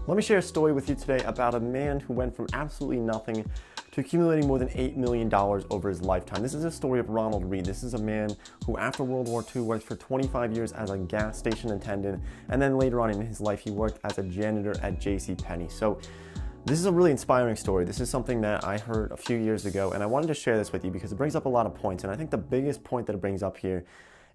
Let me share a story with you today about a man who went from absolutely nothing to accumulating more than $8 million over his lifetime. This is a story of Ronald Read. This is a man who after World War II worked for 25 years as a gas station attendant, and then later on in his life he worked as a janitor at JCPenney. So this is a really inspiring story. This is something that I heard a few years ago, and I wanted to share this with you because it brings up a lot of points. And I think the biggest point that it brings up here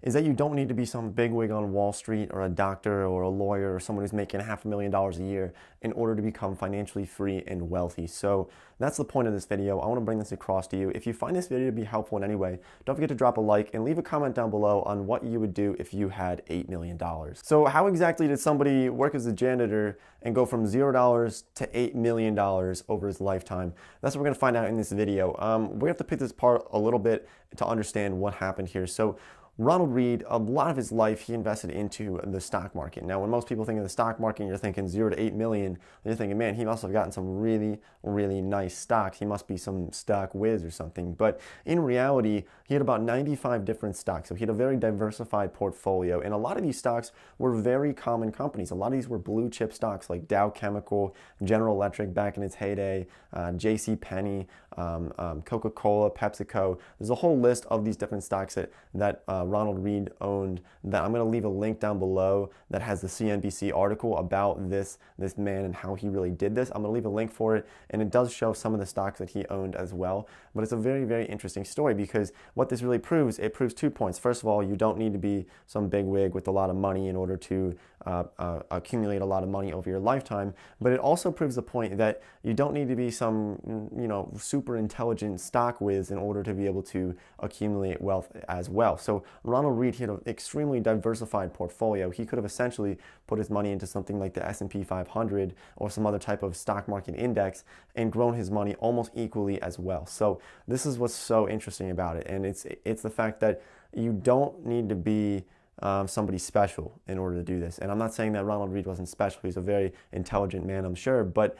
is that you don't need to be some bigwig on Wall Street or a doctor or a lawyer or someone who's making $500,000 a year in order to become financially free and wealthy. So that's the point of this video. I want to bring this across to you. If you find this video to be helpful in any way, don't forget to drop a like and leave a comment down below on what you would do if you had $8 million. So how exactly did somebody work as a janitor and go from $0 to $8 million over his lifetime? That's what we're going to find out in this video. We're going to have to pick this apart a little bit to understand what happened here. So Ronald Read, a lot of his life, he invested into the stock market. Now, when most people think of the stock market, you're thinking 0 to 8 million. You're thinking, man, he must have gotten some really, really nice stocks. He must be some stock whiz or something. But in reality, he had about 95 different stocks. So he had a very diversified portfolio. And a lot of these stocks were very common companies. A lot of these were blue chip stocks like Dow Chemical, General Electric back in its heyday, JCPenney, Coca-Cola, PepsiCo. There's a whole list of these different stocks that Ronald Read owned that I'm going to leave a link down below that has the CNBC article about this man and how he really did this. I'm going to leave a link for it, and it does show some of the stocks that he owned as well. But it's a very, very interesting story because what this really proves, it proves 2 points. First of all, you don't need to be some bigwig with a lot of money in order to accumulate a lot of money over your lifetime. But it also proves the point that you don't need to be some, super intelligent stock whiz in order to be able to accumulate wealth as well. So Ronald Read, he had an extremely diversified portfolio. He could have essentially put his money into something like the S&P 500 or some other type of stock market index and grown his money almost equally as well. So this is what's so interesting about it. And it's the fact that you don't need to be somebody special in order to do this. And I'm not saying that Ronald Read wasn't special. He's a very intelligent man, I'm sure, but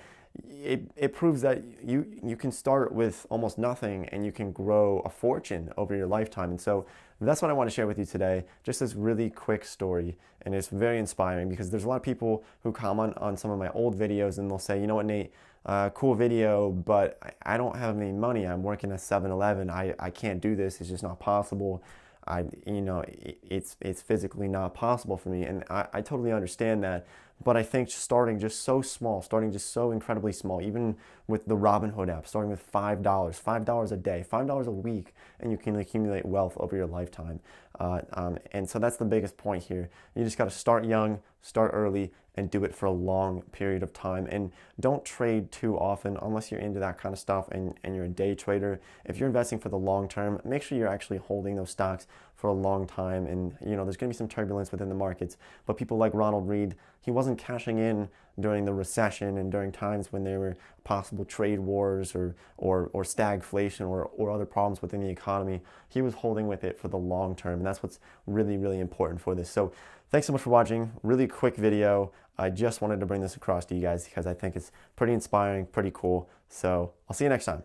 it proves that you can start with almost nothing and you can grow a fortune over your lifetime. And so that's what I want to share with you today, just this really quick story. And it's very inspiring because there's a lot of people who comment on some of my old videos and they'll say, you know what, Nate, cool video, but I don't have any money. I'm working at 7-Eleven. I can't do this. It's just not possible. It's physically not possible for me, and I totally understand that. But I think starting just so small, starting just so incredibly small, even with the Robinhood app, starting with $5 a day, $5 a week, and you can accumulate wealth over your lifetime. And so that's the biggest point here. You just got to start young, start early, and do it for a long period of time. And don't trade too often unless you're into that kind of stuff and you're a day trader. If you're investing for the long term, make sure you're actually holding those stocks for a long time. And there's going to be some turbulence within the markets. But people like Ronald Read, he wasn't cashing in during the recession and during times when there were possible trade wars or stagflation or other problems within the economy. He was holding with it for the long term, and that's what's really, really important for this. So thanks so much for watching. Really quick video. I just wanted to bring this across to you guys because I think it's pretty inspiring, pretty cool. So I'll see you next time.